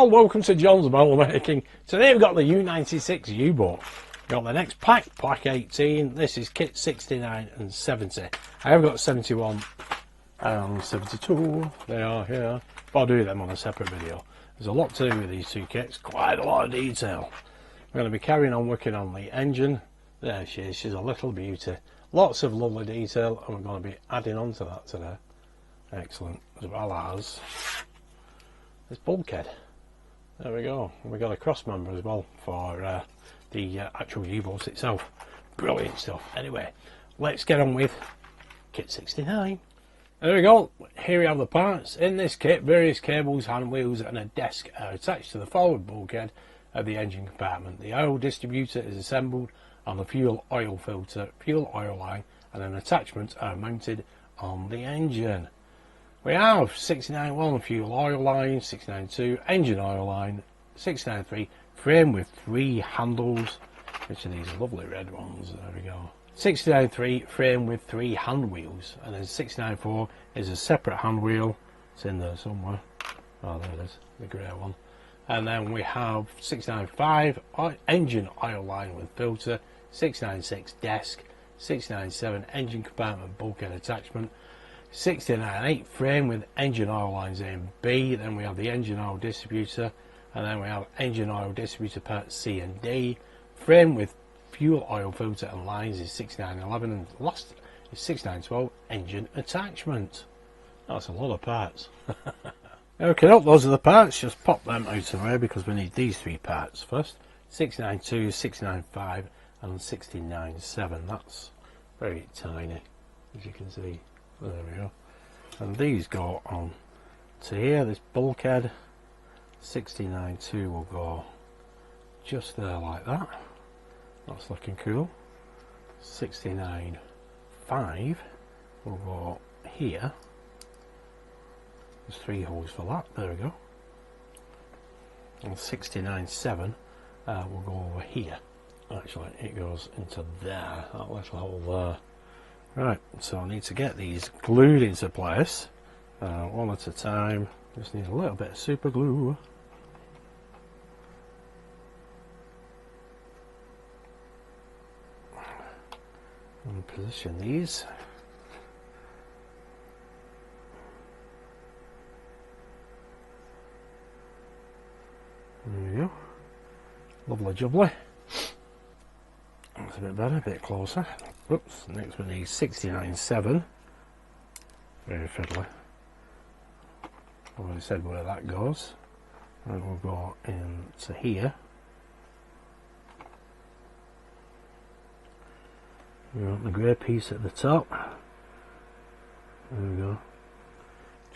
all, welcome to John's Model Making. Today we've got the U-96 U-boat. We've got the next pack 18. This is kit 69 and 70. I have got 71 and 72. They are here, but I'll do them on a separate video. There's a lot to do with these two kits, quite a lot of detail. We're going to be carrying on working on the engine. There she is, she's a little beauty. Lots of lovely detail, and we're going to be adding on to that today. Excellent. As well as this bulkhead. There we go. And we got a cross member as well for the actual U-boat itself. Brilliant stuff. Anyway, let's get on with kit 69. There we go. Here we have the parts. In this kit, various cables, hand wheels and a desk are attached to the forward bulkhead of the engine compartment. The oil distributor is assembled on the fuel oil filter, fuel oil line, and an attachment are mounted on the engine. We have 69.1 fuel oil line, 69.2 engine oil line, 69.3 frame with 3 handles, which are these lovely red ones. There we go. 69.3 frame with 3 hand wheels, and then 69.4 is a separate hand wheel. It's in there somewhere. Oh, there it is, the grey one. And then we have 69.5 engine oil line with filter, 69.6 desk, 69.7 engine compartment bulkhead attachment, 69.8 frame with engine oil lines A and B. Then we have the engine oil distributor, and then we have engine oil distributor parts C and D. Frame with fuel oil filter and lines is 69.11, and last is 69.12 engine attachment. That's a lot of parts. Okay, those are the parts. Just pop them out of the way because we need these 3 parts first. 69.2, 69.5 and 69.7. That's very tiny, as you can see. There we go. And these go on to here. This bulkhead 69.2 will go just there like that. That's looking cool. 69.5 will go here. There's 3 holes for that. There we go. And 69.7 will go over here. Actually, it goes into there. That little hole there. Right, so I need to get these glued into place, one at a time. Just need a little bit of super glue. And position these. There we go. Lovely jubbly. That's a bit better, a bit closer. Oops, next we need 69.7. Very fiddly. I've already said where that goes. And we'll go into here. We want the grey piece at the top. There we go.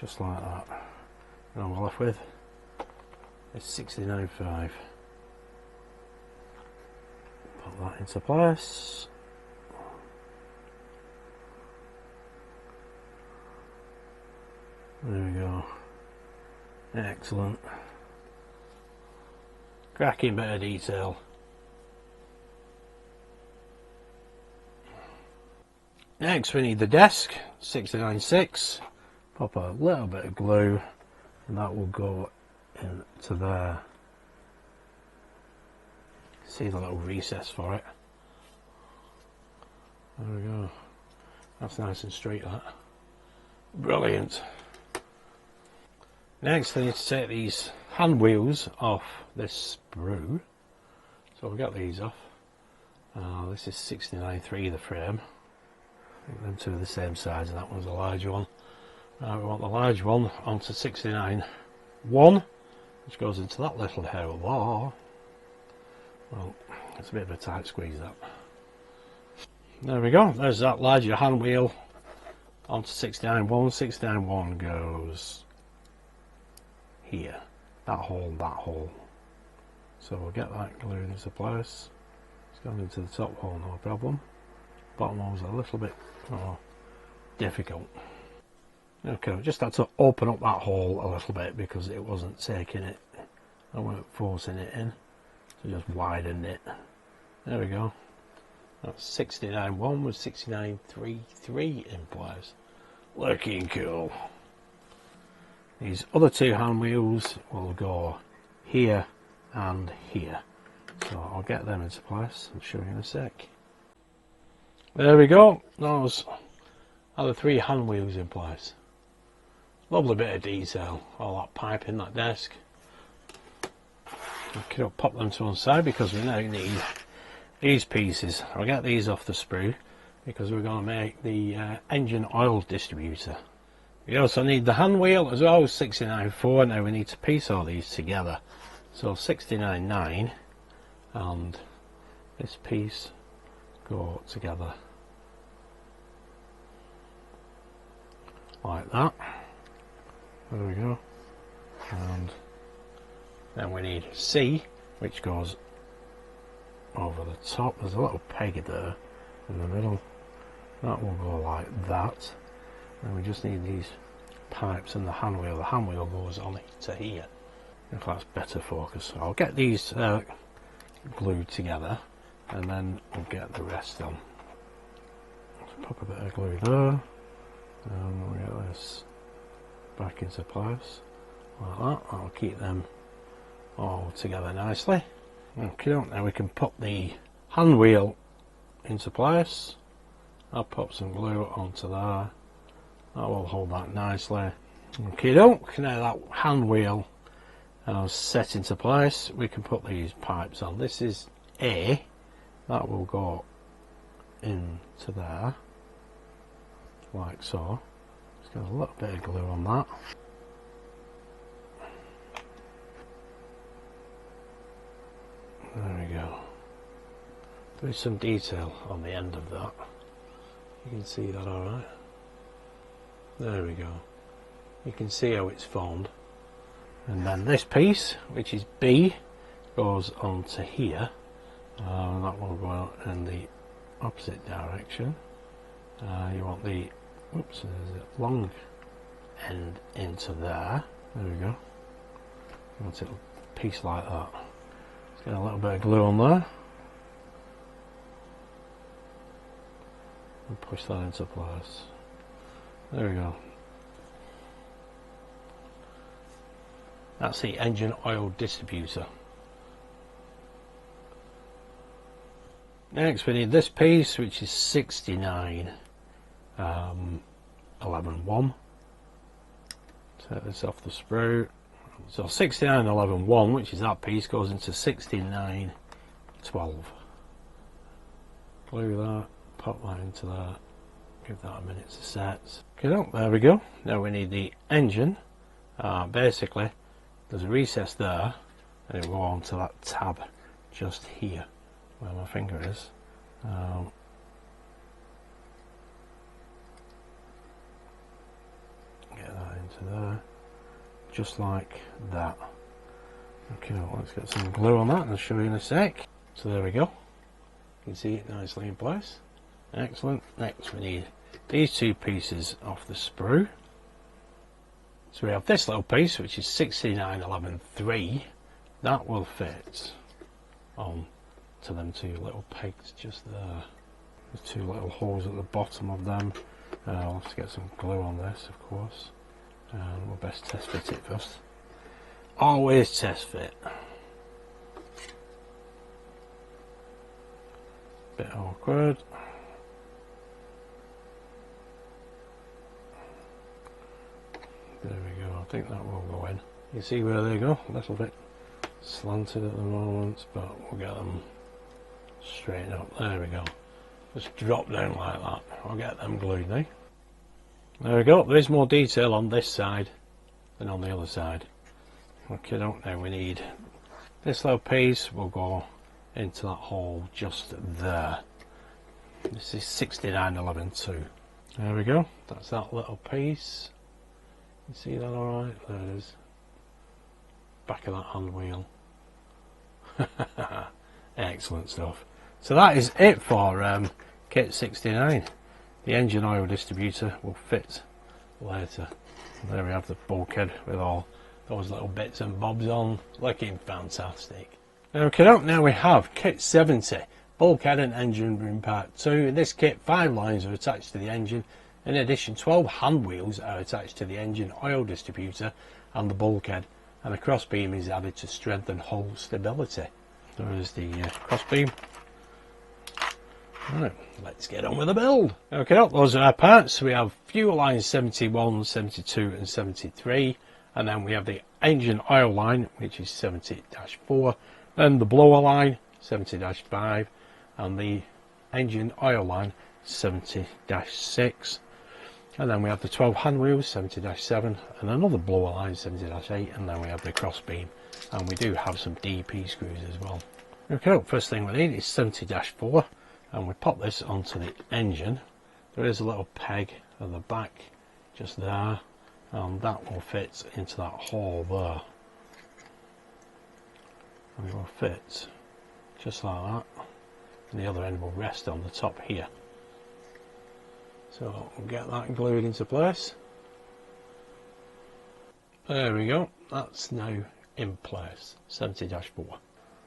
Just like that. And I'm left with is 69.5. Put that into place. There we go. Excellent. Cracking bit of detail. Next we need the desk, 69.6. Pop a little bit of glue and that will go into there. See the little recess for it. There we go. That's nice and straight, that. Brilliant. Next I need to take these hand wheels off this sprue. So we'll get these off. This is 69.3 the frame. I think them two are the same size and that one's a large one. We want the large one onto 69.1, which goes into that little hole there. Well, it's a bit of a tight squeeze, that. There we go, there's that larger hand wheel onto 69.1. 69.1 goes here, that hole. So we'll get that glued into place. It's gone into the top hole, no problem. Bottom hole's a little bit difficult. Okay, I just had to open up that hole a little bit because it wasn't taking it. I weren't forcing it in, so just widened it. There we go. That's 69.1 with 69.33 in place. Looking cool. These other 2 hand wheels will go here and here. So I'll get them into place and show you in a sec. There we go, those are the 3 hand wheels in place. Lovely bit of detail, all that pipe in that desk. Okay, I'll pop them to one side because we now need these pieces. I'll get these off the sprue because we're going to make the engine oil distributor. We also need the hand wheel as well, 69.4. Now we need to piece all these together. So 69.9 and this piece go together like that. There we go. And then we need C, which goes over the top. There's a little peg there in the middle. That will go like that. And we just need these pipes and the hand wheel. The hand wheel goes on to here. If that's better focus. So I'll get these glued together and then we'll get the rest on. Let's pop a bit of glue there. And we'll get this back into place like that. I'll keep them all together nicely. Okay, now we can put the hand wheel into place. I'll pop some glue onto there. That will hold that nicely. Okay, now that hand wheel is set into place, we can put these pipes on. This is A, that will go into there, like so. Just got a little bit of glue on that. There we go. There's some detail on the end of that. You can see that alright. There we go. You can see how it's formed. And then this piece, which is B, goes onto here. That will go in the opposite direction. You want the long end into there. There we go. You want it a piece like that. Let's get a little bit of glue on there. And push that into place. There we go. That's the engine oil distributor. Next we need this piece, which is 69 11.1. Take this off the sprue. So 69 11.1, which is that piece, goes into 69 12. Glue that, pop that into that, give that a minute to set. Okay, there we go. Now we need the engine. Basically, there's a recess there, and it will go onto that tab just here, where my finger is. Get that into there, just like that. Okay, let's get some glue on that and I'll show you in a sec. So there we go. You can see it nicely in place. Excellent. Next we need these two pieces off the sprue. So we have this little piece, which is 69 11.3. That will fit on to them two little pegs just there. There's two little holes at the bottom of them. I'll have to get some glue on this, of course. We'll best test fit it first. Always test fit. Bit awkward. There we go. I think that will go in. You see where they go? A little bit slanted at the moment, but we'll get them straightened up. There we go. Just drop down like that. I'll get them glued now. There we go. There is more detail on this side than on the other side. Okay, now we need this little piece will go into that hole just there. This is 69 11.2. There we go. That's that little piece. You see that alright? There it is. Back of that hand wheel. Excellent stuff. So that is it for kit 69. The engine oil distributor will fit later. There we have the bulkhead with all those little bits and bobs on, looking fantastic. Okay, now we have kit 70, bulkhead and engine room part 2. In this kit, 5 lines are attached to the engine. In addition, 12 hand wheels are attached to the engine oil distributor and the bulkhead. and a crossbeam is added to strengthen hull stability. There's the crossbeam. Right, let's get on with the build. Okay, those are our parts. We have fuel lines 71, 72 and 73, and then we have the engine oil line, which is 70-4, then the blower line 70-5, and the engine oil line 70-6, and then we have the 12 hand wheels 70-7, and another blower line 70-8, and then we have the crossbeam, and we do have some DP screws as well. Okay, first thing we need is 70-4, and we pop this onto the engine. There is a little peg at the back just there, and that will fit into that hole there, and it will fit just like that, and the other end will rest on the top here. So we'll get that glued into place. There we go, that's now in place, 70-4.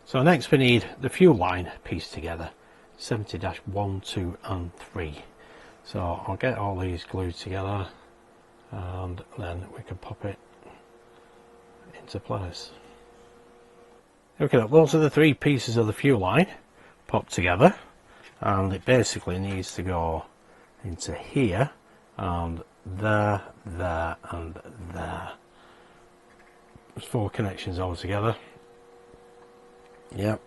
So next we need the fuel line pieced together, 70-1, 2 and 3. So I'll get all these glued together and then we can pop it into place. Okay, those are the 3 pieces of the fuel line popped together, and it basically needs to go into here and there, there and there. There's 4 connections all together. Yep.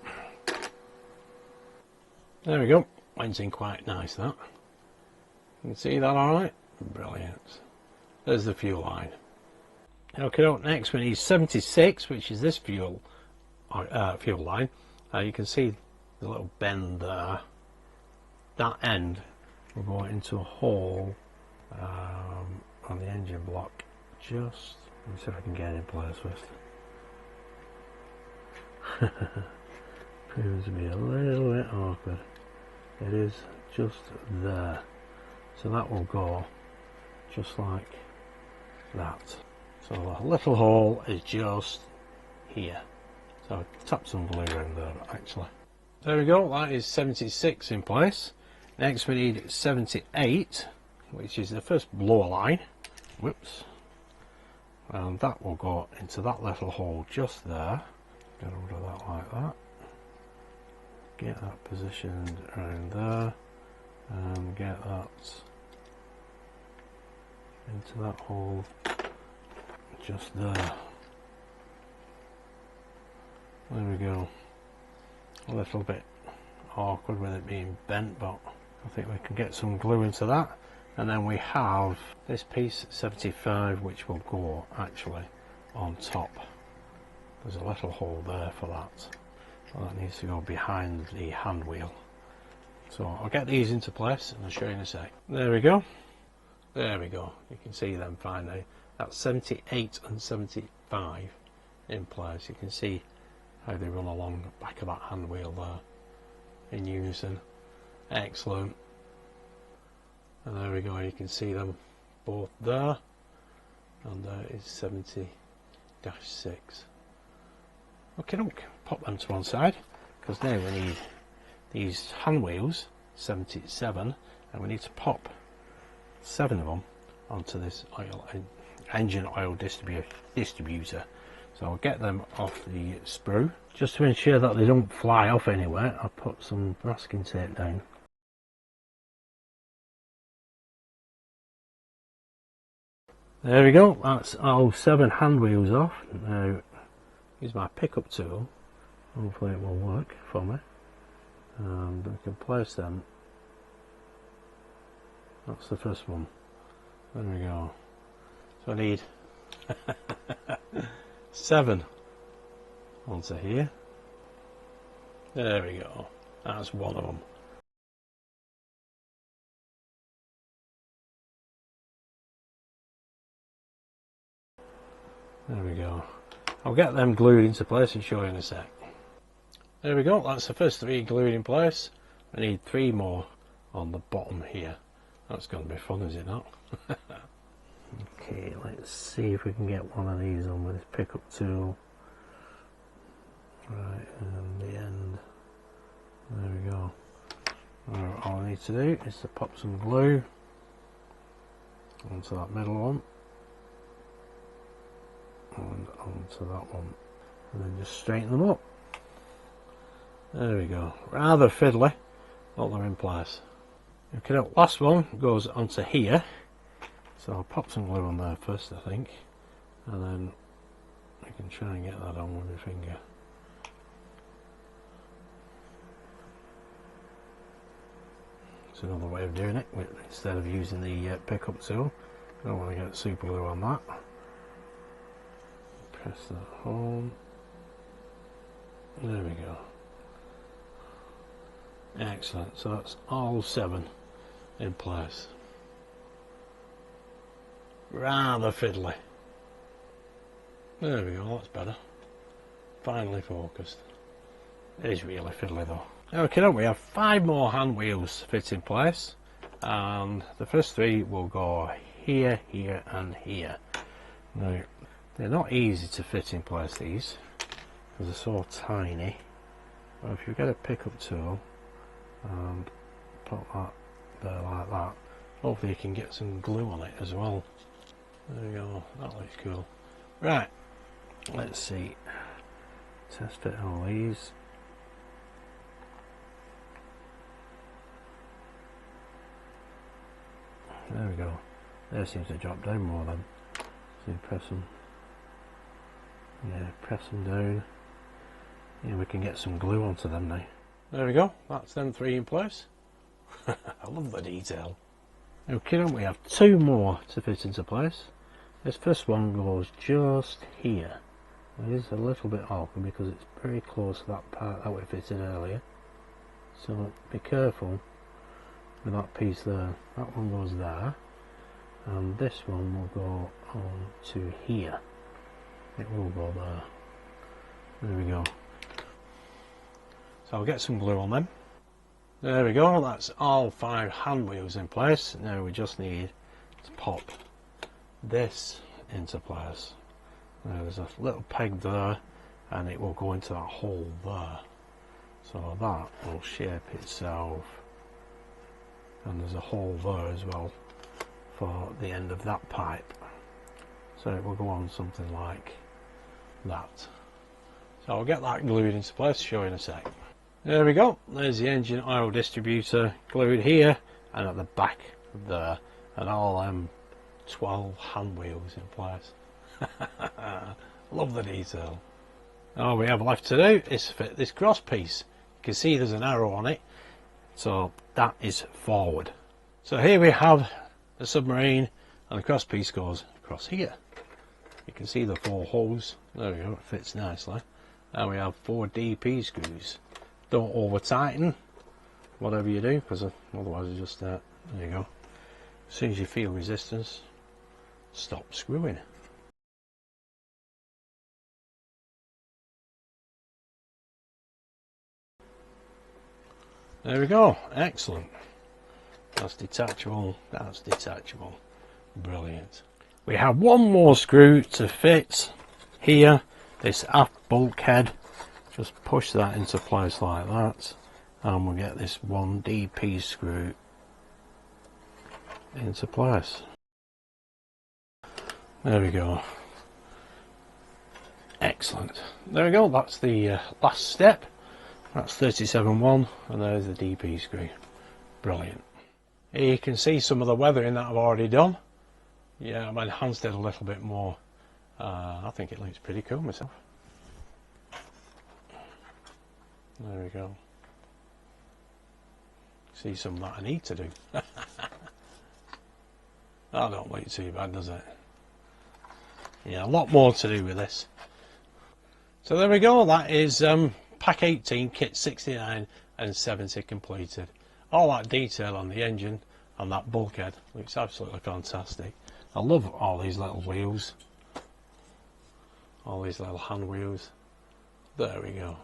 There we go. Went in quite nice, that. You can see that alright? Brilliant. There's the fuel line. Okay, next we need 76, which is this fuel line. You can see the little bend there. That end will go into a hole on the engine block. Just, let me see if I can get it in place first. Proves to be a little bit awkward. It is just there, so that will go just like that. So the little hole is just here, so tap some glue around there actually. There we go, that is 76 in place. Next we need 78, which is the first blower line. Whoops. And that will go into that little hole just there. Get rid of that like that. Get that positioned around there and get that into that hole just there. There we go. A little bit awkward with it being bent, but I think we can get some glue into that. And then we have this piece 75, which will go actually on top. There's a little hole there for that. So that needs to go behind the hand wheel. So I'll get these into place and I'll show you in a sec. There we go. There we go. You can see them fine now. That's 78 and 75 in place. You can see how they run along the back of that hand wheel there in unison. Excellent. And there we go. You can see them both there. And there is 70-6. Okay, pop them to one side, because now we need these hand wheels 77, and we need to pop 7 of them onto this engine oil distributor. So I'll get them off the sprue. Just to ensure that they don't fly off anywhere, I'll put some masking tape down. There we go, that's all 7 hand wheels off. Now use my pickup tool, hopefully it will work for me, and we can place them. That's the first one. There we go. So I need 7 onto here. There we go. That's one of them. There we go. I'll get them glued into place and show you in a sec. There we go, that's the first 3 glued in place. I need 3 more on the bottom here. That's going to be fun, is it not? Okay, let's see if we can get one of these on with this pickup tool. Right, and the end. There we go. All I need to do is to pop some glue onto that middle one. And on onto that one, and then just straighten them up. There we go. Rather fiddly, but they're in place. Okay, the last one goes onto here, so I'll pop some glue on there first, I think, and then I can try and get that on with my finger. It's another way of doing it, instead of using the pickup tool. I don't want to get super glue on that. Press that home. There we go. Excellent, so that's all 7 in place. Rather fiddly. There we go, that's better. Finally focused. It is really fiddly though. Okay, we have 5 more hand wheels to fit in place, and the first 3 will go here, here and here. Now, they're not easy to fit in place, these, because they're so tiny, but if you get a pickup tool and put that there like that, hopefully you can get some glue on it as well. There we go, that looks cool. Right, let's see, test fit all these. There we go. They seems to drop down more then. So you press them. Yeah, press them down. Yeah, we can get some glue onto them now. There we go. That's them 3 in place. I love the detail. Okay, then we have 2 more to fit into place. This first one goes just here. It is a little bit awkward because it's very close to that part that we fitted earlier. So be careful with that piece there. That one goes there, and this one will go on to here. It will go there. There we go. So I'll get some glue on them. There we go, that's all 5 hand wheels in place. Now we just need to pop this into place. Now there's a little peg there, and it will go into that hole there. So that will shape itself. And there's a hole there as well for the end of that pipe, so it will go on something like that. So I'll get that glued into place, show you in a sec. There we go, there's the engine oil distributor glued here and at the back there, and all 12 hand wheels in place. Love the detail. All we have left to do is fit this cross piece. You can see there's an arrow on it, so that is forward. So here we have the submarine, and the cross piece goes across here. You can see the 4 holes. There we go, it fits nicely. And we have 4 DP screws. Don't over tighten whatever you do, because otherwise you just there you go. As soon as you feel resistance, stop screwing. There we go, excellent. That's detachable, that's detachable. Brilliant. We have 1 more screw to fit here, this aft bulkhead. Just push that into place like that, and we'll get this 1 DP screw into place. There we go. Excellent. There we go, that's the last step. That's 37.1, and there's the DP screw. Brilliant. Here you can see some of the weathering that I've already done. Yeah, I've enhanced it a little bit more. I think it looks pretty cool myself. There we go. See some that I need to do. That don't look too bad, does it? Yeah, a lot more to do with this. So there we go, that is Pack 18, Kit 69 and 70 completed. All that detail on the engine and that bulkhead looks absolutely fantastic. I love all these little wheels, all these little hand wheels. There we go.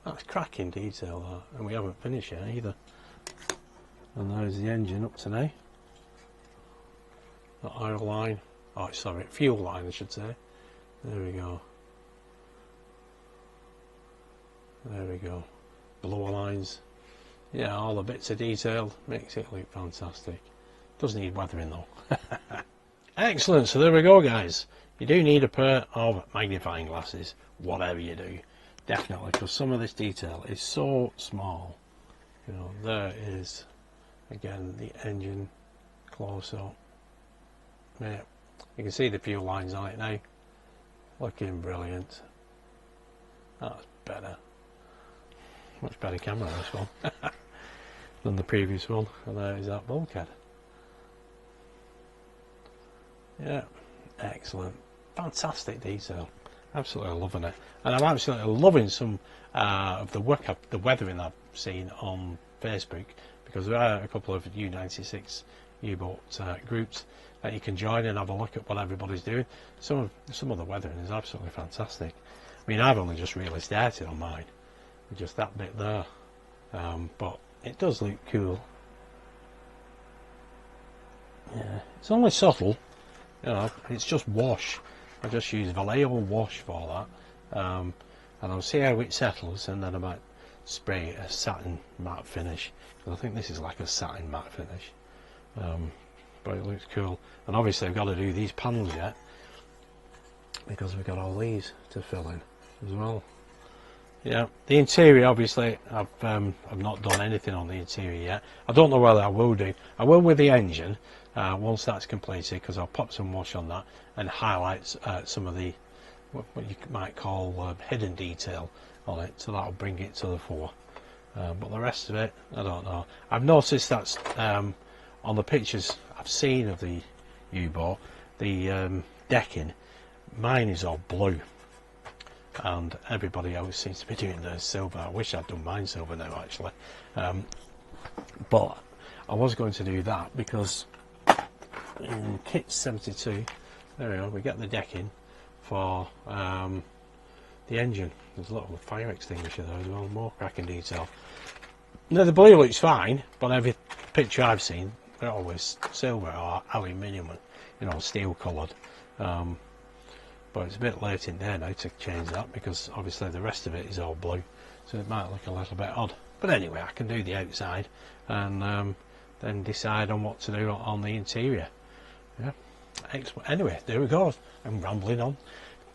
That's cracking detail that, and we haven't finished yet either. And there's the engine up to now. The oil line, oh sorry, fuel line I should say. There we go. There we go. Blower lines. Yeah, all the bits of detail makes it look fantastic. Does need weathering though. Excellent, so there we go guys. You do need a pair of magnifying glasses, whatever you do, definitely, because some of this detail is so small. You know, there is again the engine close up. Yeah, you can see the fuel lines on it now, looking brilliant. That's better, much better camera this one than the previous one. And there is that bulkhead. Yeah, excellent, fantastic detail, absolutely loving it. And I'm absolutely loving some of the weathering I've seen on Facebook, because there are a couple of U-96 U-boat groups that you can join and have a look at what everybody's doing. Some of the weathering is absolutely fantastic. I mean, I've only just really started on mine with just that bit there, but it does look cool. Yeah, it's only subtle. You know, it's just wash. I just use Vallejo wash for that, and I'll see how it settles, and then I might spray a satin matte finish, because I think this is like a satin matte finish, but it looks cool. And obviously I've got to do these panels yet, because we've got all these to fill in as well. Yeah, the interior, obviously I've not done anything on the interior yet. I don't know whether I will do. I will with the engine once that's completed, because I'll pop some wash on that and highlight some of the what you might call hidden detail on it, so that'll bring it to the fore. But the rest of it, I don't know. I've noticed that's on the pictures I've seen of the U-boat, the decking, mine is all blue, and everybody else seems to be doing their silver. I wish I'd done mine silver now, actually, but I was going to do that, because in kit 72, there we go, we get the decking for the engine. There's a little fire extinguisher there as well, more cracking detail. Now the blue looks fine, but every picture I've seen, they're always silver or aluminium, you know, steel coloured. But it's a bit late in there now to change that, because obviously the rest of it is all blue, so it might look a little bit odd. But anyway, I can do the outside and then decide on what to do on the interior. Yeah, excellent. Anyway, there we go. I'm rambling on.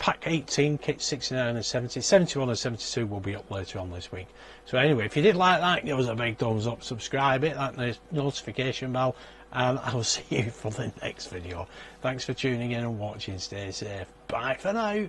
Pack 18, kit 69 and 70, 71 and 72 will be up later on this week. So anyway, if you did like that, give us a big thumbs up, subscribe, hit that notification bell, and I'll see you for the next video. Thanks for tuning in and watching. Stay safe. Bye for now.